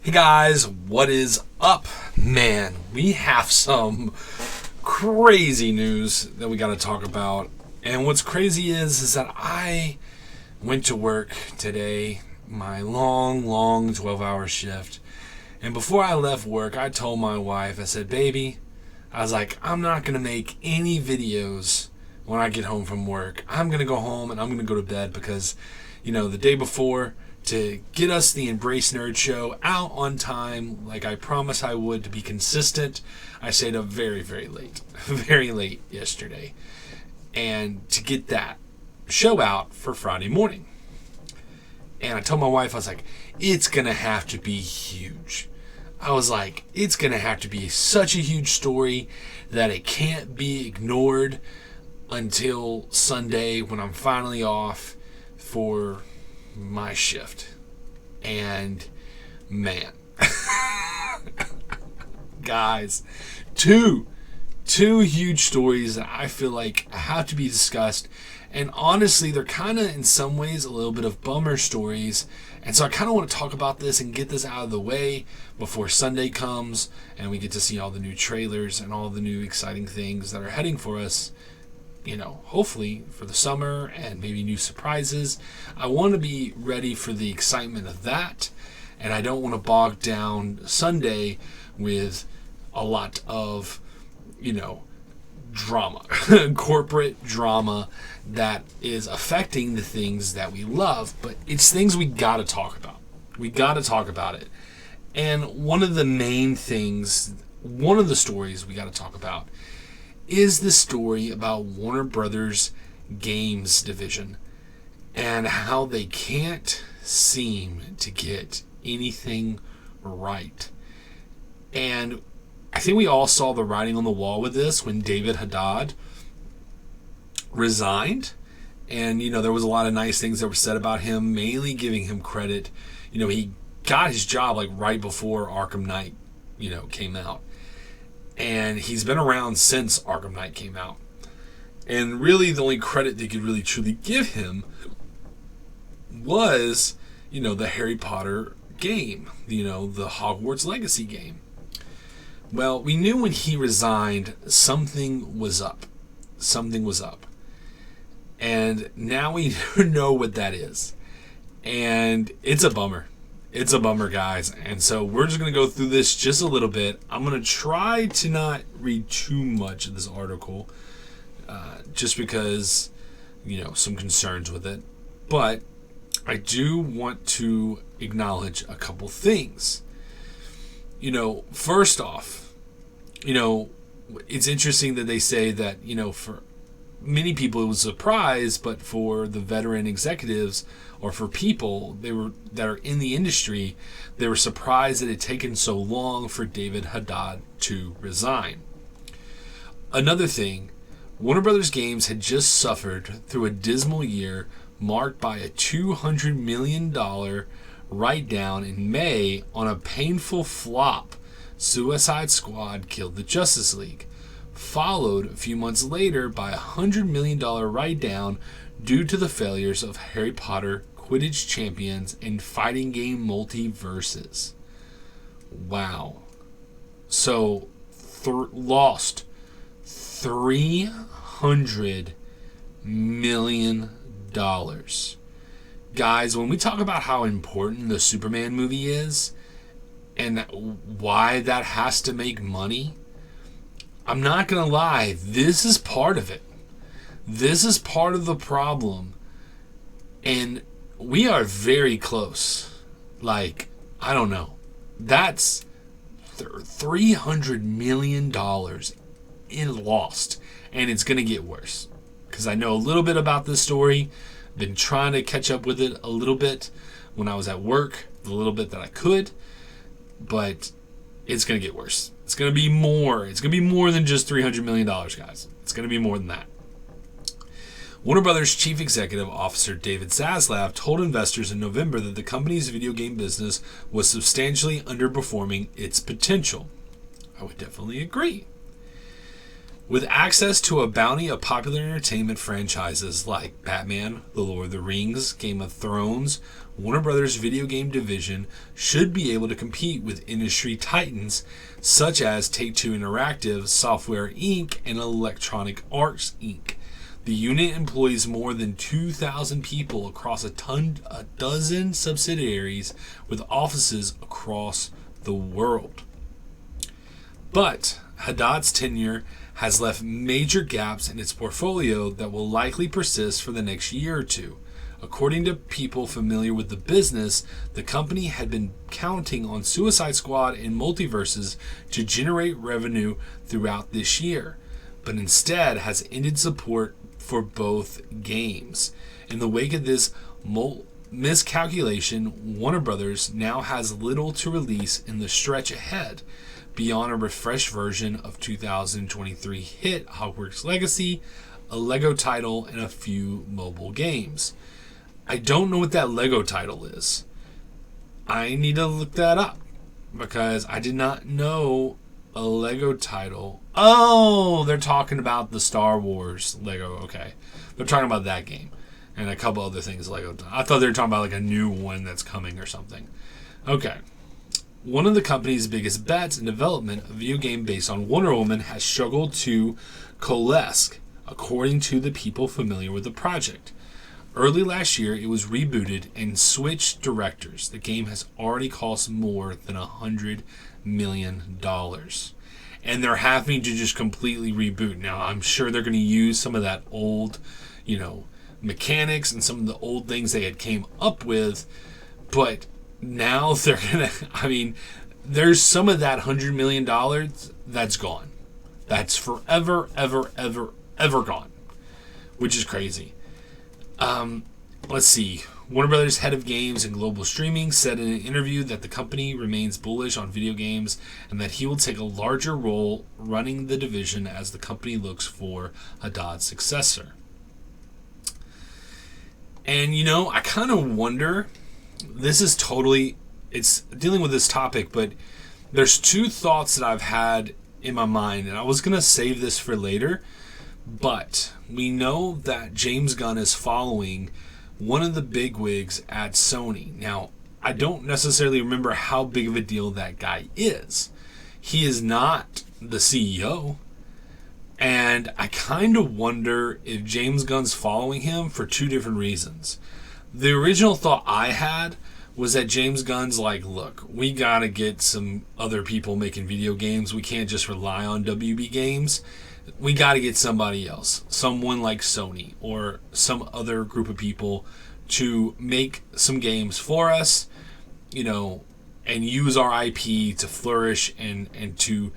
Hey guys, what is up? Man, we have some crazy news that we got to talk about. And what's crazy is that I went to work today, my long 12-hour shift. And before I left work, I told my wife, I said, baby, I was like, I'm not going to make any videos when I get home from work. I'm going to go home and I'm going to go to bed because, the day before, to get us the Embrace Nerd Show out on time, like I promised I would, to be consistent, I stayed up very late yesterday. And to get that show out for Friday morning. And I told my wife, I was like, it's going to have to be huge. I was like, it's going to have to be such a huge story that it can't be ignored until Sunday when I'm finally off for my shift. And man, guys, two huge stories that I feel like have to be discussed, and honestly they're kind of in some ways a little bit of bummer stories, and so I kind of want to talk about this and get this out of the way before Sunday comes and we get to see all the new trailers and all the new exciting things that are heading for us, hopefully for the summer, and maybe new surprises. I want to be ready for the excitement of that, and I don't want to bog down Sunday with a lot of, drama, corporate drama that is affecting the things that we love, but it's things we got to talk about. We got to talk about it. And one of the main things, one of the stories we got to talk about is the story about Warner Brothers Games division and how they can't seem to get anything right. And I think we all saw the writing on the wall with this when David Haddad resigned. And, there was a lot of nice things that were said about him, mainly giving him credit. He got his job like right before Arkham Knight, came out. And he's been around since Arkham Knight came out. And really the only credit they could really truly give him was, the Harry Potter game, the Hogwarts Legacy game. Well, we knew when he resigned, something was up. Something was up. And now we know what that is. And it's a bummer. It's a bummer, guys. And so we're just going to go through this just a little bit. I'm going to try to not read too much of this article, just because, some concerns with it. But I do want to acknowledge a couple things. First off, it's interesting that they say that, for many people it was a surprise, but for the veteran executives or for people that are in the industry, they were surprised that it had taken so long for David Haddad to resign. Another thing, Warner Brothers Games had just suffered through a dismal year marked by a $200 million write-down in May on a painful flop, Suicide Squad Killed the Justice League, followed a few months later by a $100 million write-down due to the failures of Harry Potter, Quidditch Champions, and fighting game Multiverses. Wow. So, lost $300 million. Guys, when we talk about how important the Superman movie is and why that has to make money, I'm not going to lie, this is part of it. This is part of the problem. And we are very close. Like, I don't know. That's $300 million in lost. And it's going to get worse. Because I know a little bit about this story. Been trying to catch up with it a little bit when I was at work. The little bit that I could. But it's going to get worse. It's going to be more. It's going to be more than just $300 million, guys. It's going to be more than that. Warner Brothers Chief Executive Officer David Zaslav told investors in November that the company's video game business was substantially underperforming its potential. I would definitely agree. With access to a bounty of popular entertainment franchises like Batman, The Lord of the Rings, Game of Thrones, Warner Brothers' video game division should be able to compete with industry titans such as Take-Two Interactive, Software Inc., and Electronic Arts Inc. The unit employs more than 2,000 people across a dozen subsidiaries with offices across the world. But Haddad's tenure has left major gaps in its portfolio that will likely persist for the next year or two. According to people familiar with the business, the company had been counting on Suicide Squad and Multiverses to generate revenue throughout this year, but instead has ended support for both games. In the wake of this miscalculation, Warner Brothers now has little to release in the stretch ahead, beyond a refreshed version of 2023 hit Hogwarts Legacy, a Lego title, and a few mobile games. I don't know what that Lego title is. I need to look that up because I did not know a Lego title. Oh, they're talking about the Star Wars Lego. Okay. They're talking about that game and a couple other things Lego. I thought they were talking about like a new one that's coming or something. Okay. One of the company's biggest bets in development, a video game based on Wonder Woman, has struggled to coalesce, according to the people familiar with the project. Early last year, it was rebooted and switched directors. The game has already cost more than $100 million. And they're having to just completely reboot. Now, I'm sure they're going to use some of that old, mechanics and some of the old things they had came up with, but now they're going to, there's some of that $100 million that's gone. That's forever, ever, ever, ever gone, which is crazy. Let's see. Warner Brothers head of games and global streaming said in an interview that the company remains bullish on video games and that he will take a larger role running the division as the company looks for Haddad's successor. And, I kind of wonder, it's dealing with this topic, but there's two thoughts that I've had in my mind, and I was going to save this for later, but we know that James Gunn is following one of the bigwigs at Sony. Now, I don't necessarily remember how big of a deal that guy is. He is not the CEO, and I kind of wonder if James Gunn's following him for two different reasons. The original thought I had was that James Gunn's like, look, we gotta get some other people making video games. We can't just rely on WB Games. We gotta get somebody else, someone like Sony or some other group of people to make some games for us, and use our IP to flourish and to,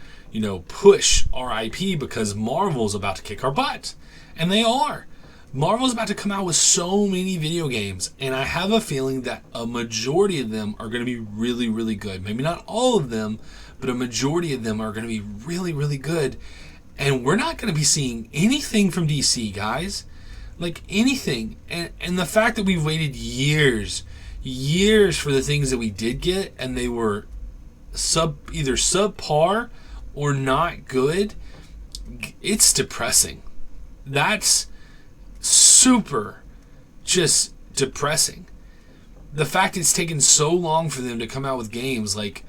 push our IP, because Marvel's about to kick our butt. And they are. Marvel's about to come out with so many video games, and I have a feeling that a majority of them are going to be really, really good. Maybe not all of them, but a majority of them are going to be really, really good. And we're not going to be seeing anything from DC, guys. Like anything. And the fact that we've waited years for the things that we did get, and they were either subpar or not good, it's depressing. That's super just depressing. The fact it's taken so long for them to come out with games, like,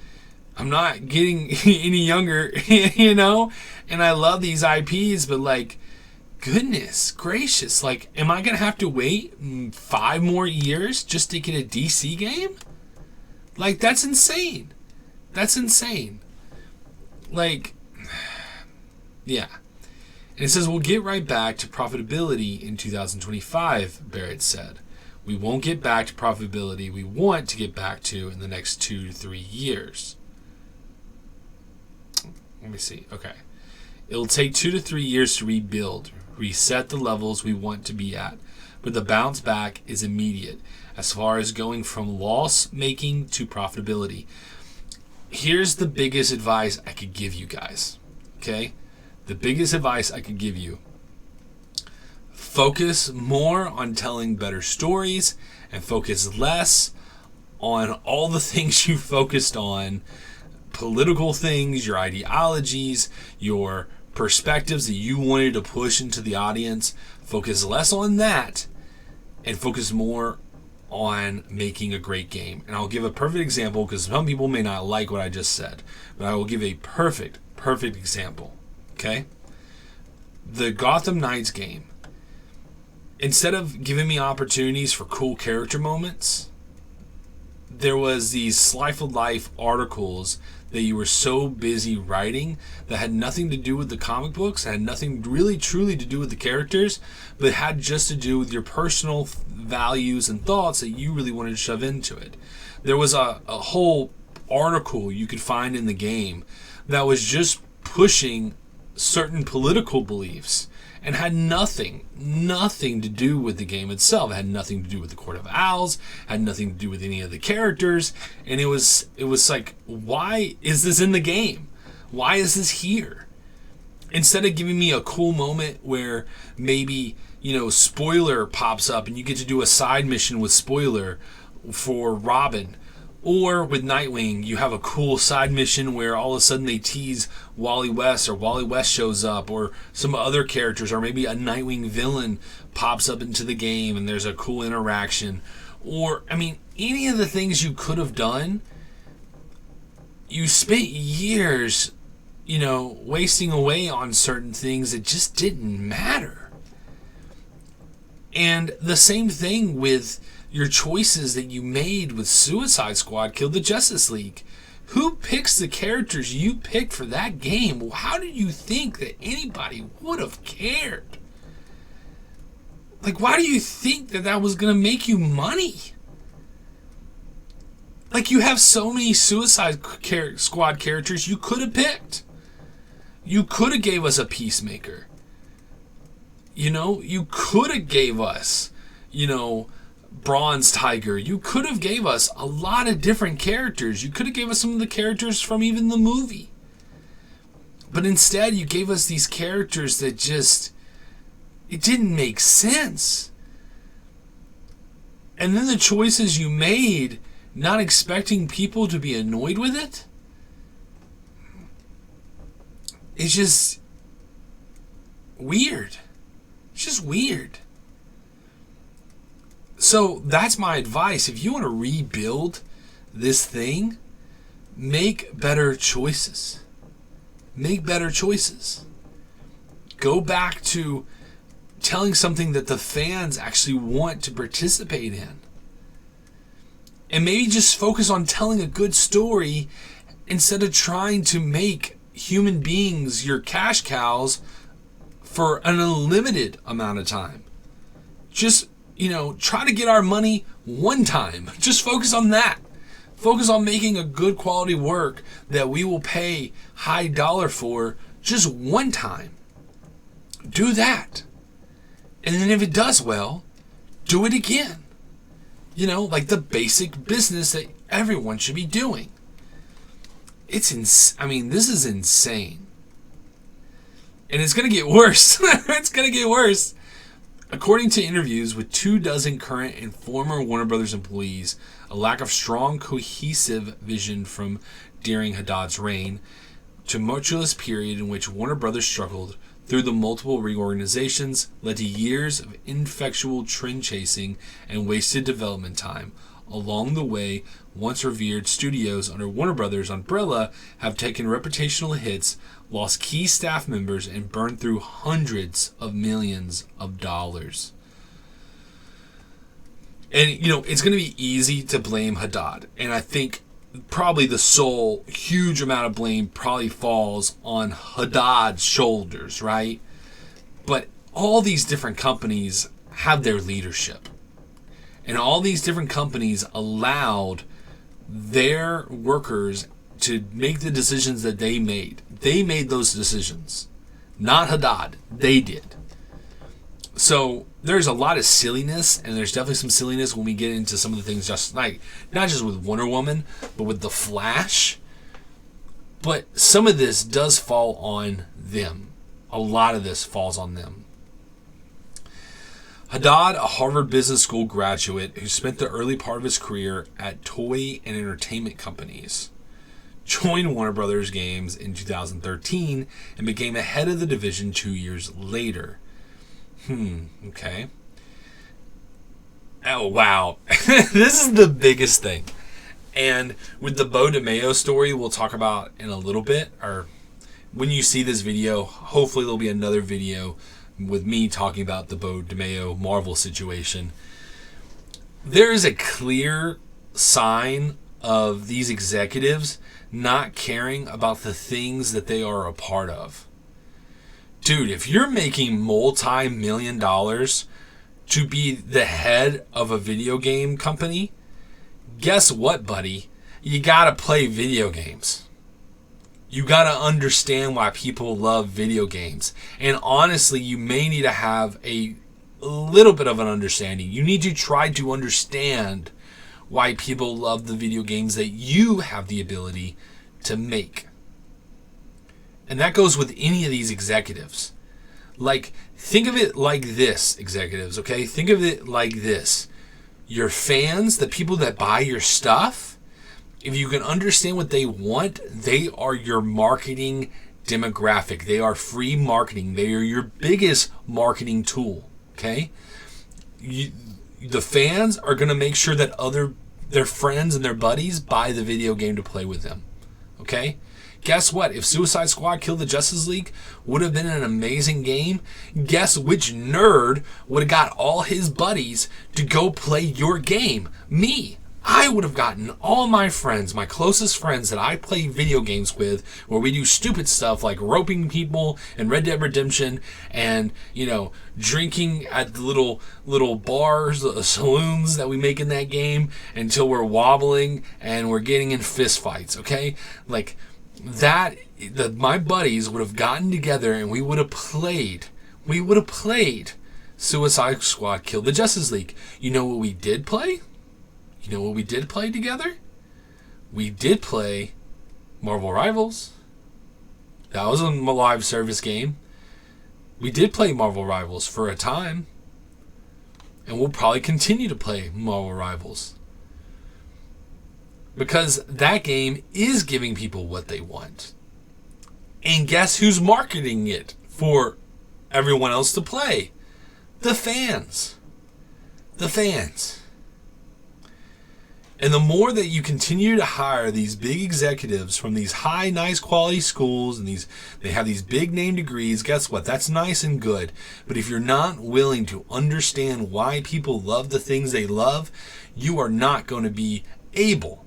I'm not getting any younger, and I love these IPs, but like, goodness gracious, like, am I gonna have to wait 5 more years just to get a DC game? Like, that's insane. Like, yeah. And it says, we'll get right back to profitability in 2025, Barrett said. We won't get back to profitability we want to get back to in the next 2 to 3 years. Let me see. Okay. It'll take 2 to 3 years to rebuild, reset the levels we want to be at, but the bounce back is immediate as far as going from loss making to profitability. Here's the biggest advice I could give you guys. Okay? The biggest advice I could give you: focus more on telling better stories and focus less on all the things you focused on, political things, your ideologies, your perspectives that you wanted to push into the audience, focus less on that and focus more on making a great game. And I'll give a perfect example because some people may not like what I just said, but I will give a perfect example. Okay? The Gotham Knights game, instead of giving me opportunities for cool character moments, there was these slice of life articles that you were so busy writing that had nothing to do with the comic books, had nothing really truly to do with the characters, but had just to do with your personal values and thoughts that you really wanted to shove into it. There was a whole article you could find in the game that was just pushing certain political beliefs and had nothing to do with the game itself. It had nothing to do with the Court of Owls, had nothing to do with any of the characters, and it was like, why is this in the game? Why is this here? Instead of giving me a cool moment where maybe, Spoiler pops up and you get to do a side mission with Spoiler for Robin, or with Nightwing, you have a cool side mission where all of a sudden they tease Wally West, or Wally West shows up, or some other characters, or maybe a Nightwing villain pops up into the game and there's a cool interaction. Or, any of the things you could have done, you spent years, wasting away on certain things that just didn't matter. And the same thing with your choices that you made with Suicide Squad Kill the Justice League. Who picks the characters you picked for that game? How did you think that anybody would have cared? Like, why do you think that was going to make you money? Like, you have so many Suicide Squad characters you could have picked. You could have gave us a Peacemaker. You could have gave us, Bronze Tiger. You could have gave us a lot of different characters. You could have gave us some of the characters from even the movie. But instead, you gave us these characters that just, it didn't make sense. And then the choices you made, not expecting people to be annoyed with it, it's just weird. It's just weird. So that's my advice. If you want to rebuild this thing, make better choices. Make better choices. Go back to telling something that the fans actually want to participate in. And maybe just focus on telling a good story instead of trying to make human beings your cash cows for an unlimited amount of time. Just try to get our money one time. Just focus on that. Focus on making a good quality work that we will pay high dollar for just one time. Do that. And then if it does well, do it again. Like the basic business that everyone should be doing. This is insane. And it's going to get worse. It's going to get worse. According to interviews with 24 current and former Warner Brothers employees, a lack of strong, cohesive vision from during Haddad's reign, tumultuous period in which Warner Brothers struggled through the multiple reorganizations, led to years of ineffectual trend chasing and wasted development time. Along the way, once revered studios under Warner Brothers' umbrella have taken reputational hits, lost key staff members, and burned through hundreds of millions of dollars. And, it's going to be easy to blame Haddad. And I think probably the sole huge amount of blame probably falls on Haddad's shoulders, right? But all these different companies have their leadership. And all these different companies allowed their workers to make the decisions that they made. They made those decisions. Not Haddad. They did. So there's a lot of silliness, and there's definitely some silliness when we get into some of the things, just like, not just with Wonder Woman, but with The Flash. But some of this does fall on them. A lot of this falls on them. Haddad, a Harvard Business School graduate who spent the early part of his career at toy and entertainment companies, joined Warner Brothers Games in 2013 and became the head of the division 2 years later. Okay. Oh, wow. This is the biggest thing. And with the Bo DeMayo story we'll talk about in a little bit, or when you see this video, hopefully there'll be another video with me talking about the Bo DeMayo Marvel situation. There is a clear sign of these executives not caring about the things that they are a part of. Dude, if you're making multi-million dollars to be the head of a video game company, guess what, buddy? You gotta play video games. You gotta understand why people love video games. And honestly, you may need to have a little bit of an understanding. You need to try to understand why people love the video games that you have the ability to make. And that goes with any of these executives. Like, think of it like this, executives, okay? Think of it like this. Your fans, the people that buy your stuff, if you can understand what they want, they are your marketing demographic. They are free marketing. They are your biggest marketing tool, okay? The fans are going to make sure that their friends and their buddies buy the video game to play with them, okay? Guess what? If Suicide Squad Kill the Justice League would have been an amazing game, guess which nerd would have got all his buddies to go play your game? Me. I would have gotten all my friends, my closest friends that I play video games with, where we do stupid stuff like roping people in Red Dead Redemption and, drinking at the little bars, the saloons that we make in that game until we're wobbling and we're getting in fist fights, okay? Like, my buddies would have gotten together and we would have played Suicide Squad Kill the Justice League. You know what we did play? You know what we did play together? We did play Marvel Rivals. That was a live service game. We did play Marvel Rivals for a time. And we'll probably continue to play Marvel Rivals. Because that game is giving people what they want. And guess who's marketing it for everyone else to play? The fans. The fans. And the more that you continue to hire these big executives from these high, nice quality schools, and they have these big name degrees, guess what? That's nice and good. But if you're not willing to understand why people love the things they love, you are not going to be able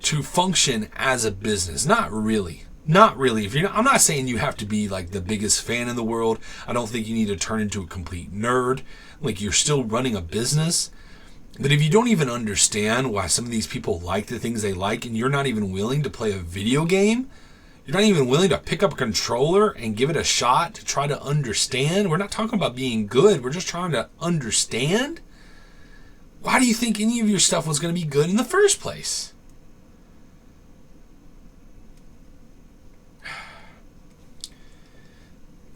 to function as a business. Not really. I'm not saying you have to be like the biggest fan in the world. I don't think you need to turn into a complete nerd. Like, you're still running a business. But if you don't even understand why some of these people like the things they like, and you're not even willing to play a video game, you're not even willing to pick up a controller and give it a shot to try to understand. We're not talking about being good. We're just trying to understand. Why do you think any of your stuff was going to be good in the first place?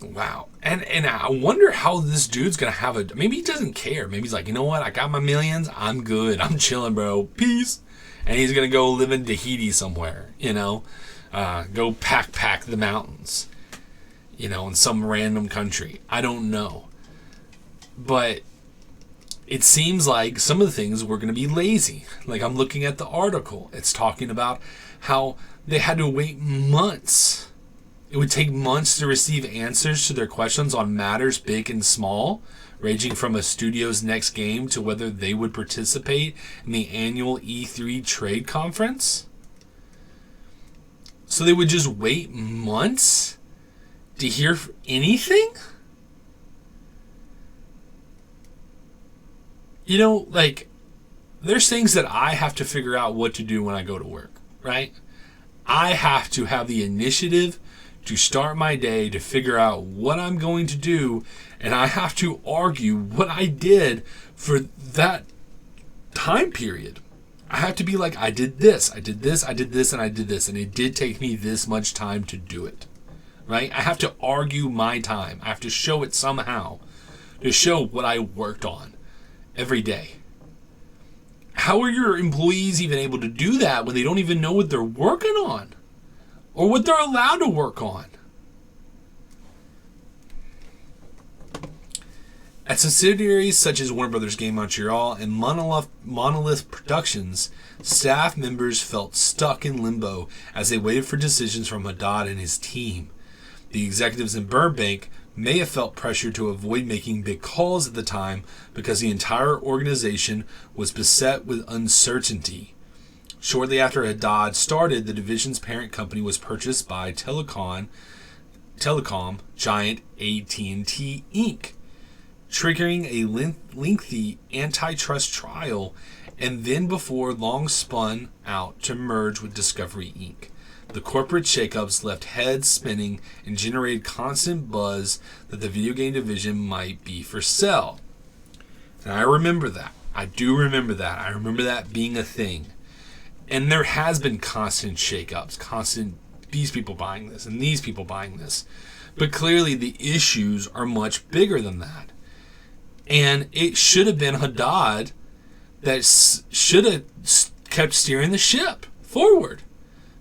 Wow. And I wonder how this dude's going to have maybe he doesn't care. Maybe he's like, you know what? I got my millions. I'm good. I'm chilling, bro. Peace. And he's going to go live in Tahiti somewhere, go pack the mountains, in some random country. I don't know. But it seems like some of the things were going to be lazy. Like, I'm looking at the article. It's talking about how they had to wait months. It would take months to receive answers to their questions on matters big and small, ranging from a studio's next game to whether they would participate in the annual E3 trade conference. So they would just wait months to hear anything? There's things that I have to figure out what to do when I go to work, right? I have to have the initiative to start my day, to figure out what I'm going to do, and I have to argue what I did for that time period. I have to be like, I did this, and I did this, and it did take me this much time to do it, right? I have to argue my time. I have to show it somehow, to show what I worked on every day. How are your employees even able to do that when they don't even know what they're working on or what they're allowed to work on? At subsidiaries such as Warner Brothers Game Montreal and Monolith Productions, staff members felt stuck in limbo as they waited for decisions from Haddad and his team. The executives in Burbank may have felt pressure to avoid making big calls at the time because the entire organization was beset with uncertainty. Shortly after Haddad started, the division's parent company was purchased by telecom giant AT&T Inc., triggering a lengthy antitrust trial, and then before long spun out to merge with Discovery Inc. The corporate shakeups left heads spinning and generated constant buzz that the video game division might be for sale. And I remember that. I do remember that. I remember that being a thing. And there has been constant shakeups, constant these people buying this and these people buying this. But clearly the issues are much bigger than that. And it should have been Haddad that should have kept steering the ship forward.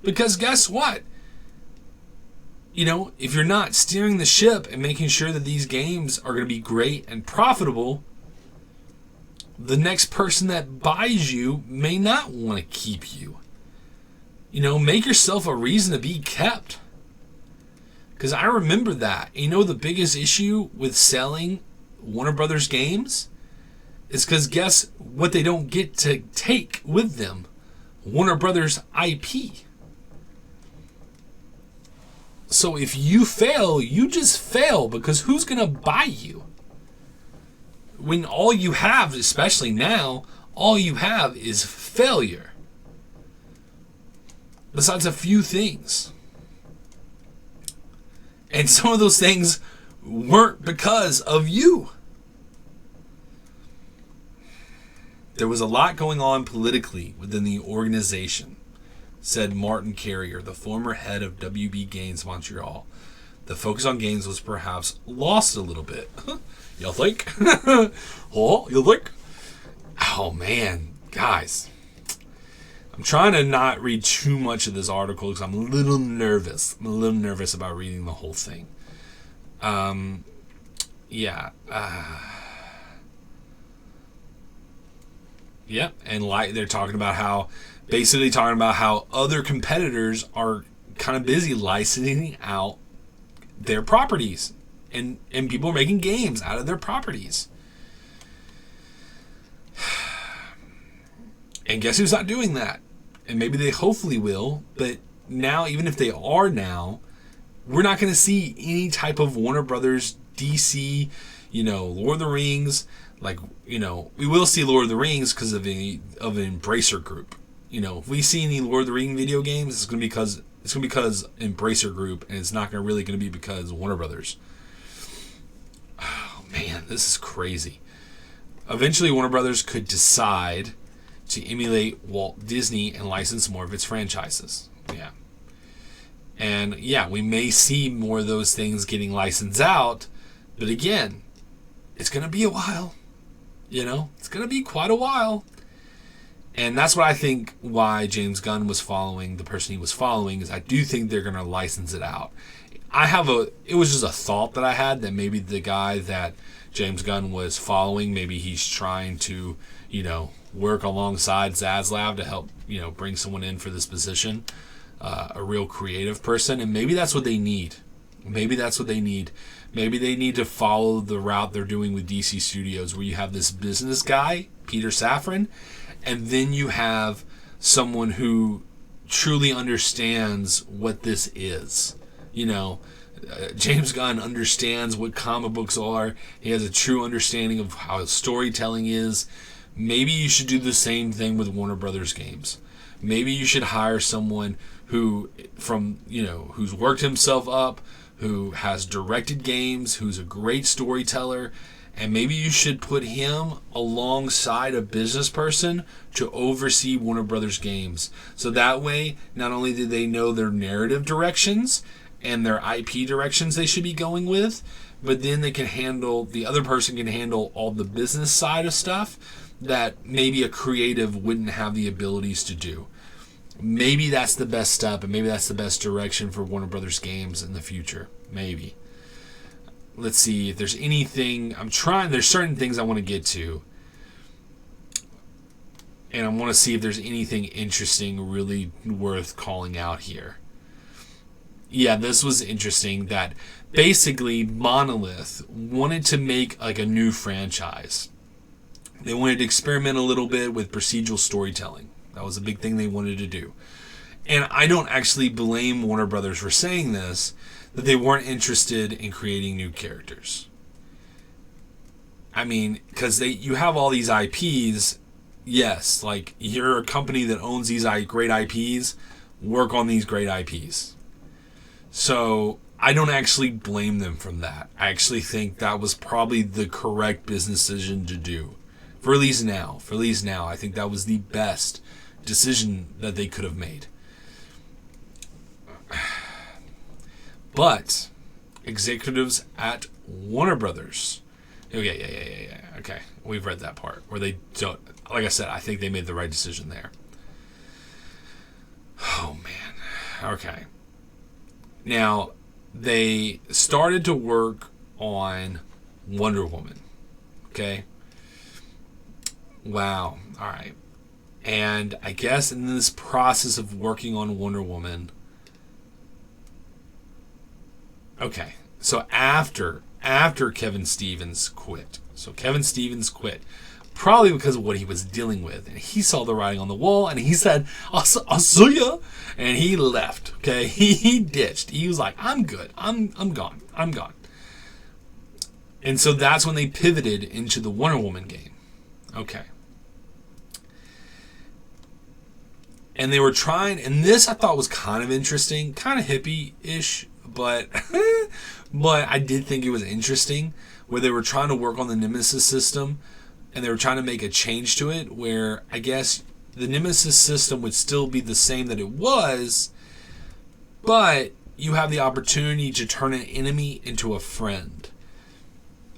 Because guess what? You know, if you're not steering the ship and making sure that these games are going to be great and profitable, the next person that buys you may not want to keep you. You know, make yourself a reason to be kept. Because I remember that. You know, the biggest issue with selling Warner Brothers games is because guess what they don't get to take with them? Warner Brothers IP. So if you fail, you just fail, because who's going to buy you? When all you have, especially now, all you have is failure. Besides a few things. And some of those things weren't because of you. There was a lot going on politically within the organization, said Martin Carrier, the former head of WB Games Montreal. The focus on games was perhaps lost a little bit. You think? Oh, you think? Oh, man. Guys. I'm trying to not read too much of this article because I'm a little nervous. I'm a little nervous about reading the whole thing. Yeah. Yeah, and like they're talking about how, basically talking about how other competitors are kind of busy licensing out their properties, and people are making games out of their properties. And guess who's not doing that? And maybe they hopefully will, but now, even if they are now, we're not going to see any type of Warner Brothers, DC, Lord of the Rings. Like, we will see Lord of the Rings because of an Embracer Group. If we see any Lord of the Rings video games, it's going to be because Embracer Group, and it's not really going to be because Warner Brothers. Oh man, this is crazy. Eventually, Warner Brothers could decide to emulate Walt Disney and license more of its franchises. Yeah. And yeah, we may see more of those things getting licensed out, but again, it's going to be a while. It's going to be quite a while. And that's what I think why James Gunn was following the person he was following, is I do think they're going to license it out. It was just a thought that I had that maybe the guy that James Gunn was following, maybe he's trying to, work alongside Zaslav to help, bring someone in for this position, a real creative person. And maybe that's what they need. Maybe that's what they need. Maybe they need to follow the route they're doing with DC Studios, where you have this business guy, Peter Safran, and then you have someone who truly understands what this is. James Gunn understands what comic books are. He has a true understanding of how storytelling is. Maybe you should do the same thing with Warner Brothers games. Maybe you should hire someone who's worked himself up, who has directed games, who's a great storyteller, and maybe you should put him alongside a business person to oversee Warner Brothers games. So that way, not only do they know their narrative directions and their IP directions they should be going with, but then the other person can handle all the business side of stuff. that maybe a creative wouldn't have the abilities to do. Maybe that's the best step, and maybe that's the best direction for Warner Brothers games in the future. Maybe. Let's see if there's anything. There's certain things I want to get to. And I want to see if there's anything interesting really worth calling out here. Yeah, this was interesting that basically Monolith wanted to make like a new franchise. They wanted to experiment a little bit with procedural storytelling. That was a big thing they wanted to do. And I don't actually blame Warner Brothers for saying this, that they weren't interested in creating new characters. I mean, because you have all these IPs. Yes, like you're a company that owns these great IPs, work on these great IPs. So I don't actually blame them from that. I actually think that was probably the correct business decision to do. For at least now, I think that was the best decision that they could have made. But executives at Warner Brothers. Yeah. Okay, we've read that part where they don't. Like I said, I think they made the right decision there. Oh man. Okay. Now they started to work on Wonder Woman. Okay. Wow. All right. And I guess in this process of working on Wonder Woman. Okay. So after Kevin Stevens quit. So Kevin Stevens quit. Probably because of what he was dealing with. And he saw the writing on the wall and he said, I'll see ya. And he left. Okay. He ditched. He was like, I'm good. I'm gone. I'm gone. And so that's when they pivoted into the Wonder Woman game. Okay. And they were trying, and this I thought was kind of interesting, kind of hippie-ish, but I did think it was interesting, where they were trying to work on the Nemesis system, and they were trying to make a change to it, where I guess the Nemesis system would still be the same that it was, but you have the opportunity to turn an enemy into a friend.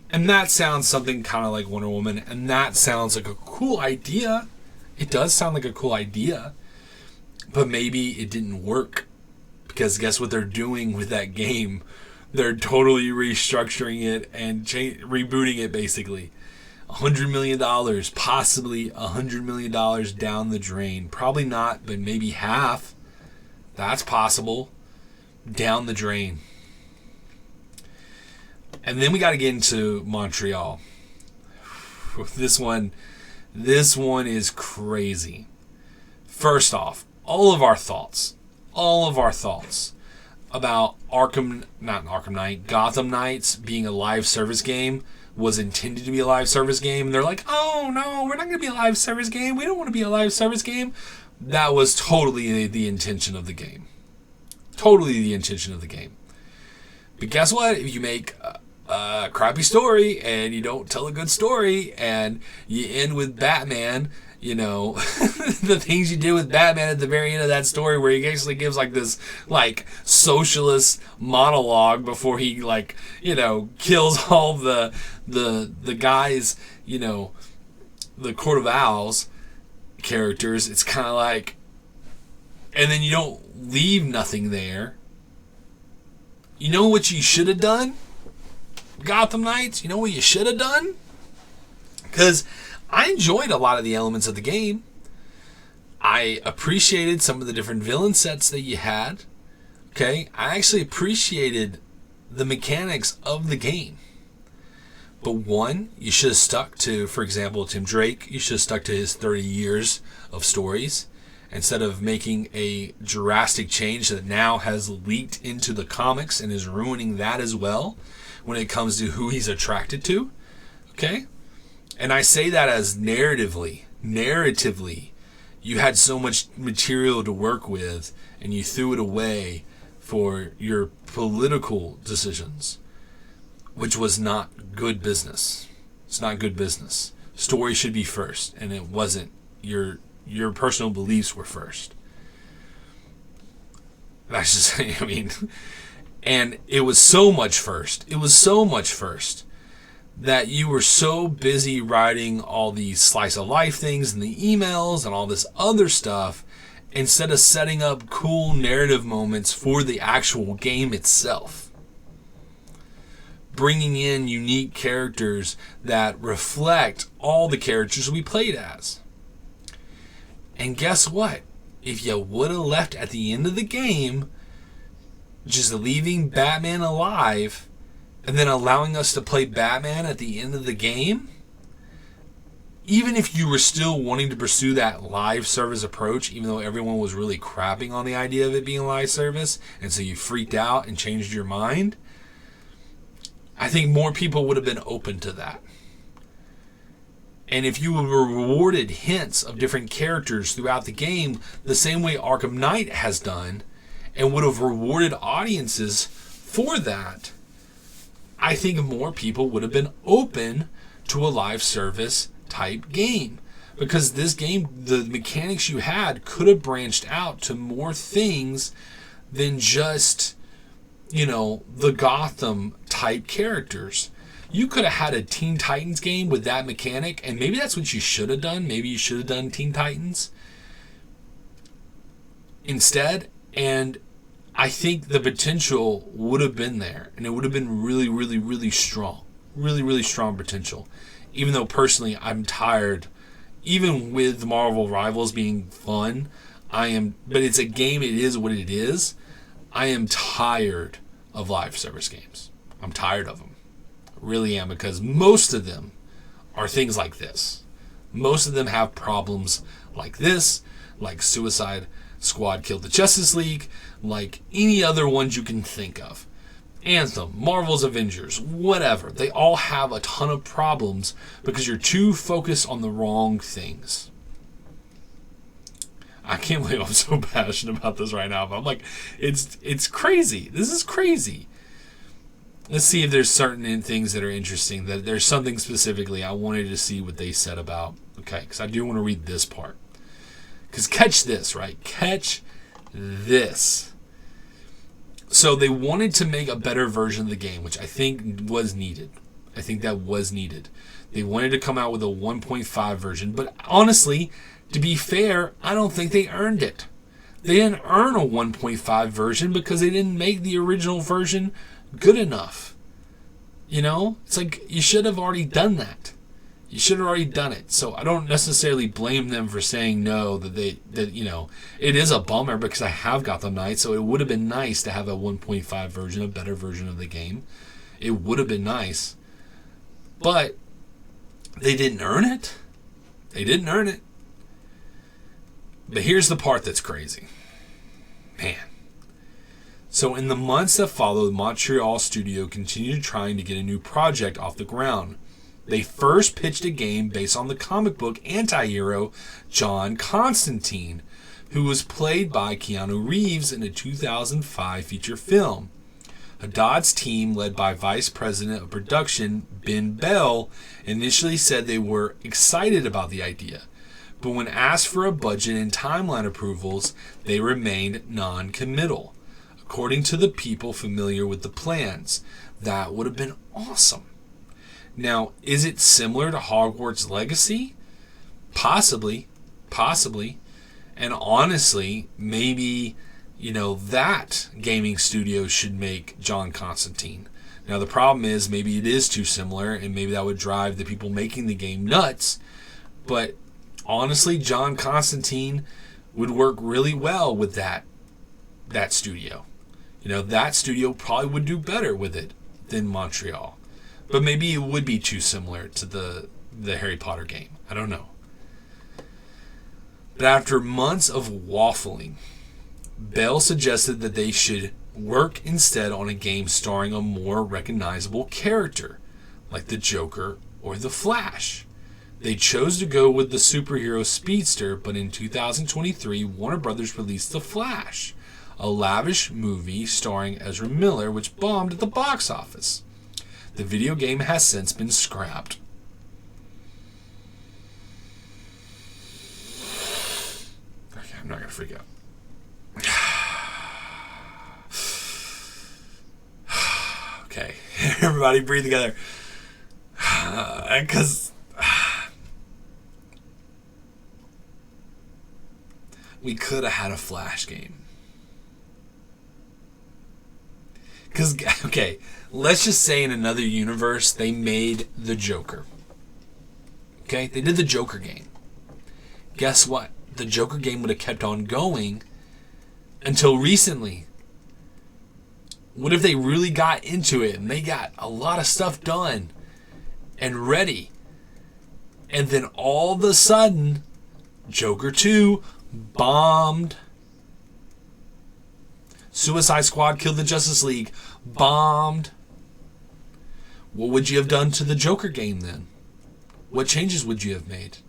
And that sounds something kind of like Wonder Woman, and that sounds like a cool idea. It does sound like a cool idea. But maybe it didn't work, because guess what they're doing with that game? They're totally restructuring it and rebooting it, basically. $100 million, possibly $100 million down the drain. Probably not, but maybe half. That's possible. Down the drain. And then we got to get into Montreal. This one is crazy. First off, all of our thoughts about Gotham Knights being a live service game was intended to be a live service game. And they're like, oh no, we're not going to be a live service game. We don't want to be a live service game. That was totally the intention of the game. Totally the intention of the game. But guess what? If you make a crappy story and you don't tell a good story and you end with Batman, you know, the things you did with Batman at the very end of that story, where he actually gives like this like socialist monologue before he like, you know, kills all the guys, you know, the Court of Owls characters. It's kind of like, and then you don't leave nothing there. You know what you should have done? Gotham Knights, you know what you should have done? Because I enjoyed a lot of the elements of the game. I appreciated some of the different villain sets that you had. Okay, I actually appreciated the mechanics of the game. But one, you should have stuck to, for example, Tim Drake. You should have stuck to his 30 years of stories instead of making a drastic change that now has leaked into the comics and is ruining that as well when it comes to who he's attracted to. Okay? And I say that as narratively, you had so much material to work with and you threw it away for your political decisions, which was not good business. It's not good business. Story should be first, and it wasn't. Your personal beliefs were first. That's just, I mean, and it was so much first. It was so much first that you were so busy writing all these slice of life things and the emails and all this other stuff instead of setting up cool narrative moments for the actual game itself. Bringing in unique characters that reflect all the characters we played as. And guess what? If you would have left at the end of the game, just leaving Batman alive and then allowing us to play Batman at the end of the game, even if you were still wanting to pursue that live service approach, even though everyone was really crapping on the idea of it being live service, and so you freaked out and changed your mind, I think more people would have been open to that. And if you were rewarded hints of different characters throughout the game, the same way Arkham Knight has done, and would have rewarded audiences for that, I think more people would have been open to a live service type game. Because this game, the mechanics you had could have branched out to more things than just, the Gotham type characters. You could have had a Teen Titans game with that mechanic, and maybe that's what you should have done. Maybe you should have done Teen Titans instead, and I think the potential would have been there, and it would have been really, really, really strong. Really, really strong potential. Even though personally I'm tired, even with Marvel Rivals being fun, but it's a game, it is what it is. I am tired of live service games. I'm tired of them. I really am, because most of them are things like this. Most of them have problems like this, like Suicide Squad Killed the Justice League, like any other ones you can think of. Anthem, Marvel's Avengers, whatever. They all have a ton of problems because you're too focused on the wrong things. I can't believe I'm so passionate about this right now, but I'm like, it's crazy. This is crazy. Let's see if there's certain things that are interesting. That there's something specifically I wanted to see what they said about. Okay, because I do want to read this part. Because catch this, right? Catch this. So they wanted to make a better version of the game, which I think was needed. I think that was needed. They wanted to come out with a 1.5 version, but honestly, to be fair, I don't think they earned it. They didn't earn a 1.5 version because they didn't make the original version good anaugh. It's like you should have already done that. You should have already done it. So I don't necessarily blame them for saying no, that it is a bummer because I have Gotham Knight, so it would have been nice to have a 1.5 version, a better version of the game. It would have been nice. But they didn't earn it. They didn't earn it. But here's the part that's crazy. Man. So in the months that followed, Montreal Studio continued trying to get a new project off the ground. They first pitched a game based on the comic book anti-hero John Constantine, who was played by Keanu Reeves in a 2005 feature film. Haddad's team, led by Vice President of Production Ben Bell, initially said they were excited about the idea, but when asked for a budget and timeline approvals, they remained non-committal. According to the people familiar with the plans, that would have been awesome. Now, is it similar to Hogwarts Legacy? Possibly. And honestly, maybe, that gaming studio should make John Constantine. Now, the problem is maybe it is too similar, and maybe that would drive the people making the game nuts. But honestly, John Constantine would work really well with that studio. That studio probably would do better with it than Montreal. But maybe it would be too similar to the Harry Potter game. I don't know. But after months of waffling, Bell suggested that they should work instead on a game starring a more recognizable character, like the Joker or the Flash. They chose to go with the superhero Speedster, but in 2023, Warner Brothers released The Flash, a lavish movie starring Ezra Miller, which bombed at the box office. The video game has since been scrapped. Okay, I'm not going to freak out. Okay, everybody breathe together. Because we could have had a Flash game. Because, okay, let's just say in another universe they made the Joker. Okay, they did the Joker game. Guess what? The Joker game would have kept on going until recently. What if they really got into it and they got a lot of stuff done and ready? And then all of a sudden, Joker 2 bombed. Suicide Squad killed the Justice League. Bombed. What would you have done to the Joker game then? What changes would you have made?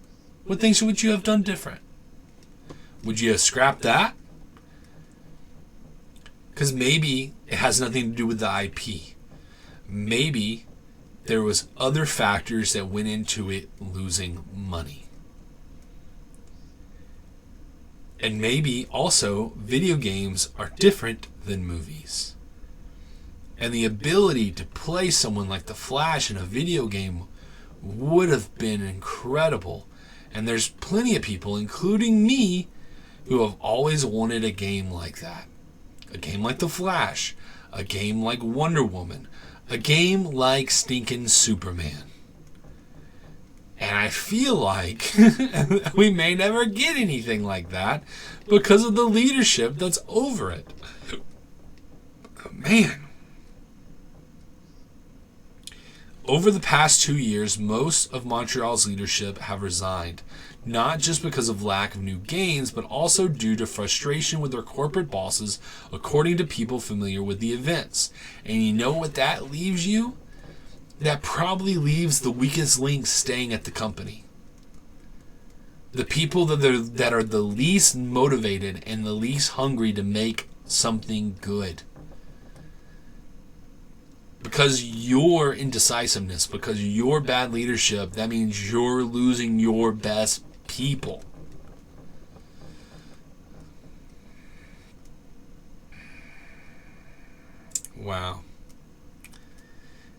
What things would you have done different? Would you have scrapped that? Because maybe it has nothing to do with the IP. Maybe there was other factors that went into it losing money. And maybe also video games are different than movies. And the ability to play someone like the Flash in a video game would have been incredible. And there's plenty of people, including me, who have always wanted a game like that. A game like the Flash. A game like Wonder Woman. A game like stinking Superman. And I feel like we may never get anything like that because of the leadership that's over it. Man. Over the past 2 years, most of Montreal's leadership have resigned, not just because of lack of new games, but also due to frustration with their corporate bosses, according to people familiar with the events. And you know what that leaves you? That probably leaves the weakest link staying at the company. The people that are the least motivated and the least hungry to make something good. Because your indecisiveness, because your bad leadership, that means you're losing your best people. Wow.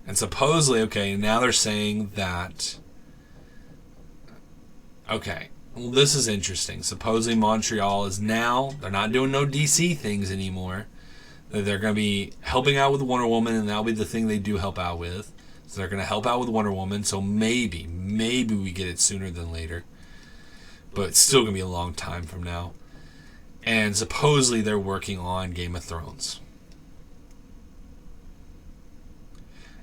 And supposedly, okay, now they're saying that, okay, well, this is interesting. Supposedly Montreal is now, they're not doing no DC things anymore. They're going to be helping out with Wonder Woman, and that'll be the thing they do help out with. So they're going to help out with Wonder Woman, so maybe we get it sooner than later. But it's still going to be a long time from now. And supposedly they're working on Game of Thrones.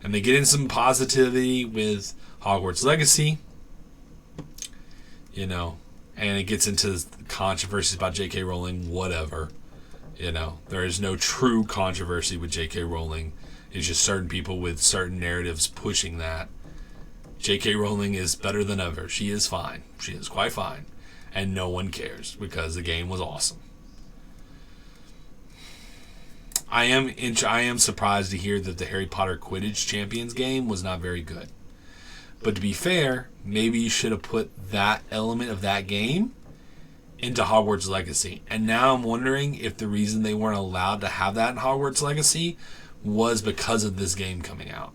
And they get in some positivity with Hogwarts Legacy. You know, and it gets into controversies about J.K. Rowling, whatever. You know, there is no true controversy with J.K. Rowling. It's just certain people with certain narratives pushing that. J.K. Rowling is better than ever. She is fine. She is quite fine. And no one cares because the game was awesome. I am surprised to hear that the Harry Potter Quidditch Champions game was not very good. But to be fair, maybe you should have put that element of that game into Hogwarts Legacy. And now I'm wondering if the reason they weren't allowed to have that in Hogwarts Legacy was because of this game coming out.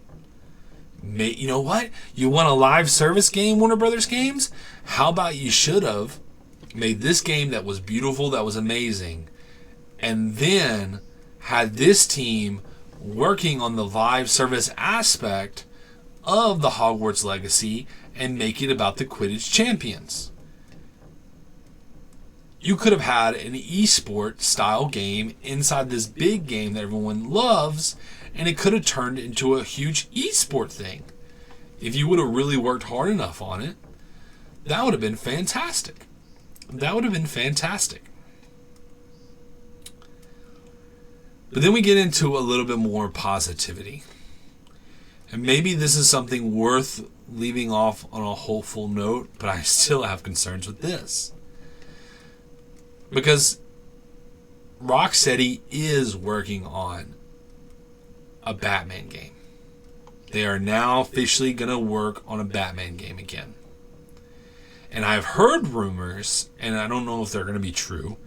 You know what? You want a live service game, Warner Brothers Games? How about you should have made this game that was beautiful, that was amazing, and then had this team working on the live service aspect of the Hogwarts Legacy and make it about the Quidditch Champions. You could have had an esport style game inside this big game that everyone loves, and it could have turned into a huge esport thing. If you would have really worked hard enough on it, that would have been fantastic. That would have been fantastic. But then we get into a little bit more positivity. And maybe this is something worth leaving off on a hopeful note, but I still have concerns with this. Because Rocksteady is working on a Batman game. They are now officially going to work on a Batman game again. And I've heard rumors, and I don't know if they're going to be true,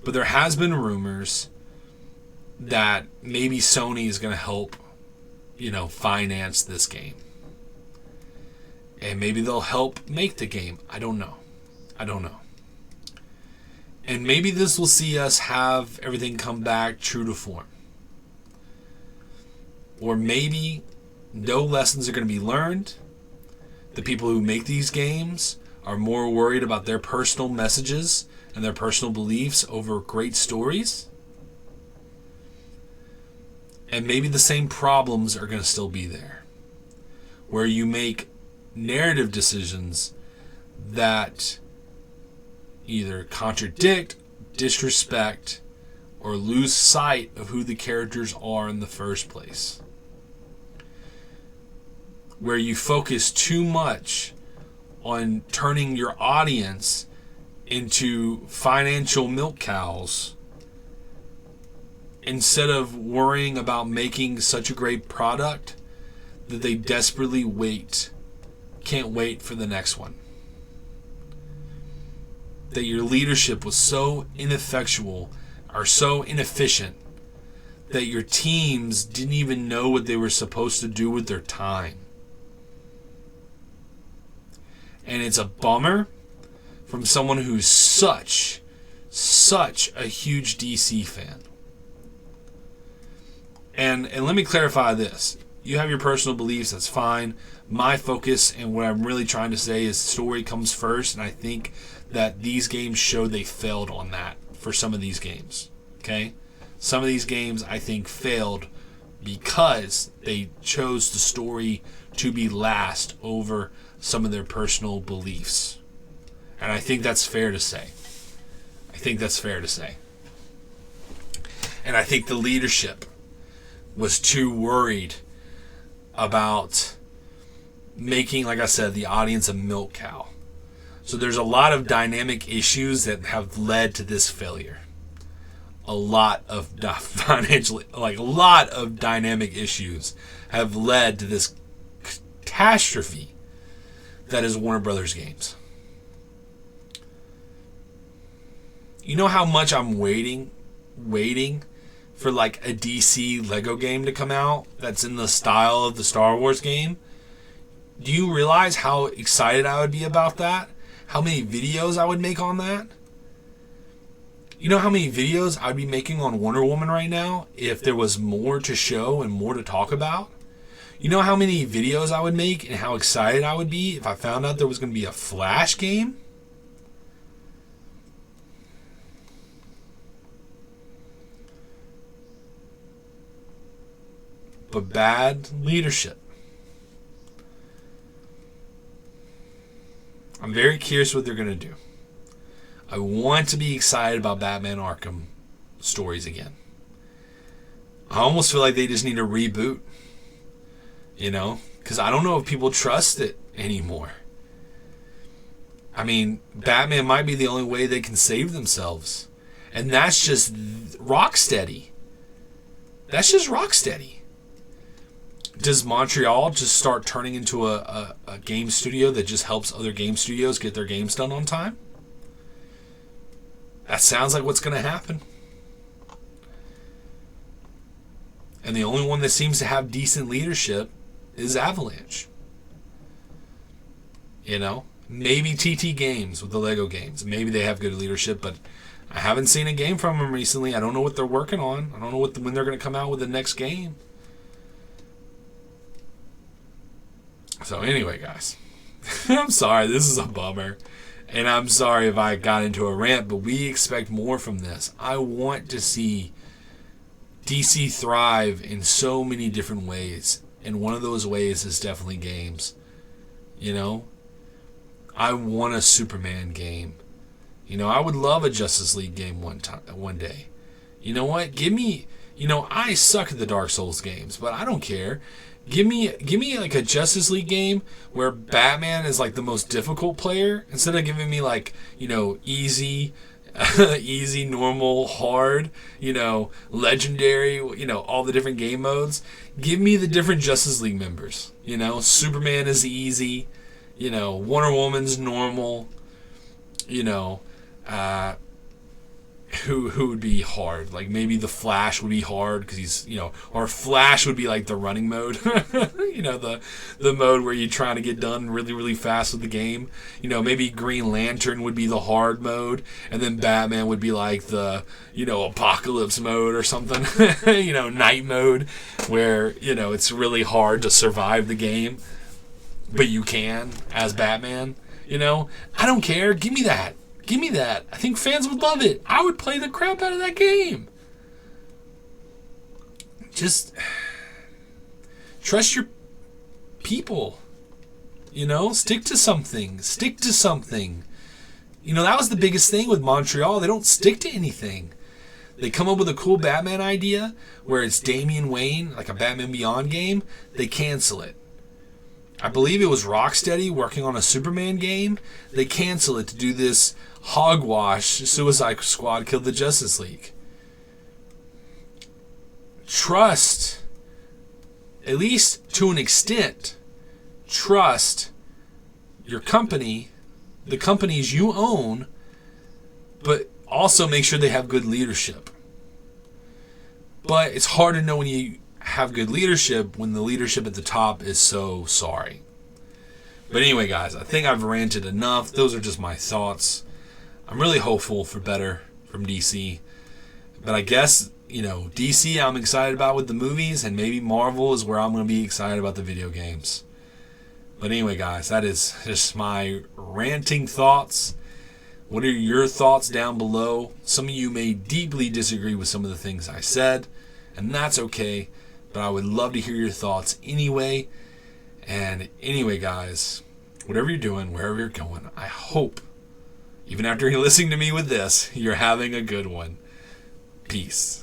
but there has been rumors that maybe Sony is going to help, finance this game. And maybe they'll help make the game. I don't know. And maybe this will see us have everything come back true to form. Or maybe no lessons are going to be learned. The people who make these games are more worried about their personal messages and their personal beliefs over great stories. And maybe the same problems are going to still be there, where you make narrative decisions that either contradict, disrespect, or lose sight of who the characters are in the first place. Where you focus too much on turning your audience into financial milk cows instead of worrying about making such a great product that they desperately can't wait for the next one. That your leadership was so ineffectual or so inefficient that your teams didn't even know what they were supposed to do with their time. And it's a bummer from someone who's such a huge DC fan. And let me clarify this. You have your personal beliefs, that's fine. My focus and what I'm really trying to say is story comes first, and I think that these games show they failed on that for some of these games. Okay? Some of these games I think failed because they chose the story to be last over some of their personal beliefs. And I think that's fair to say. And I think the leadership was too worried about making, like I said, the audience a milk cow. So there's a lot of dynamic issues that have led to this failure. A lot of dynamic issues have led to this catastrophe that is Warner Brothers games. You know how much I'm waiting for like a DC Lego game to come out that's in the style of the Star Wars game? Do you realize how excited I would be about that? How many videos I would make on that? You know how many videos I'd be making on Wonder Woman right now if there was more to show and more to talk about? You know how many videos I would make and how excited I would be if I found out there was going to be a Flash game? But bad leadership. I'm very curious what they're going to do. I want to be excited about Batman Arkham stories again. I almost feel like they just need a reboot. You know? Because I don't know if people trust it anymore. I mean, Batman might be the only way they can save themselves. And that's just Rocksteady. Does Montreal just start turning into a game studio that just helps other game studios get their games done on time? That sounds like what's going to happen. And the only one that seems to have decent leadership is Avalanche. You know? Maybe TT Games with the Lego games. Maybe they have good leadership, but I haven't seen a game from them recently. I don't know what they're working on. I don't know when they're going to come out with the next game. So anyway, guys, I'm sorry, this is a bummer, and I'm sorry if I got into a rant, but we expect more from this. I want to see DC thrive in so many different ways, and one of those ways is definitely games. You know, I want a Superman game. You know, I would love a Justice League game one day. You know what? Give me, I suck at the Dark Souls games, but I don't care. Give me like a Justice League game where Batman is like the most difficult player instead of giving me like, easy, normal, hard, legendary, all the different game modes. Give me the different Justice League members. Superman is easy, Wonder Woman's normal, who would be hard. Like maybe the Flash would be hard because he's, or Flash would be like the running mode. The mode where you're trying to get done really, really fast with the game. Maybe Green Lantern would be the hard mode, and then Batman would be like the, apocalypse mode or something. Night mode, where, it's really hard to survive the game, but you can as Batman. I don't care. Give me that. Give me that. I think fans would love it. I would play the crap out of that game. Just trust your people. Stick to something. Stick to something. That was the biggest thing with Montreal. They don't stick to anything. They come up with a cool Batman idea where it's Damian Wayne, like a Batman Beyond game. They cancel it. I believe it was Rocksteady working on a Superman game. They cancel it to do this hogwash. Suicide Squad killed the Justice League. Trust, at least to an extent, trust your company, the companies you own, but also make sure they have good leadership. But it's hard to know when you have good leadership when the leadership at the top is so sorry. But anyway, guys, I think I've ranted enough. Those are just my thoughts. I'm really hopeful for better from DC. But I guess, DC I'm excited about with the movies, and maybe Marvel is where I'm going to be excited about the video games. But anyway, guys, that is just my ranting thoughts. What are your thoughts down below? Some of you may deeply disagree with some of the things I said, and that's okay. But I would love to hear your thoughts anyway. And anyway, guys, whatever you're doing, wherever you're going, I hope, even after you're listening to me with this, you're having a good one. Peace.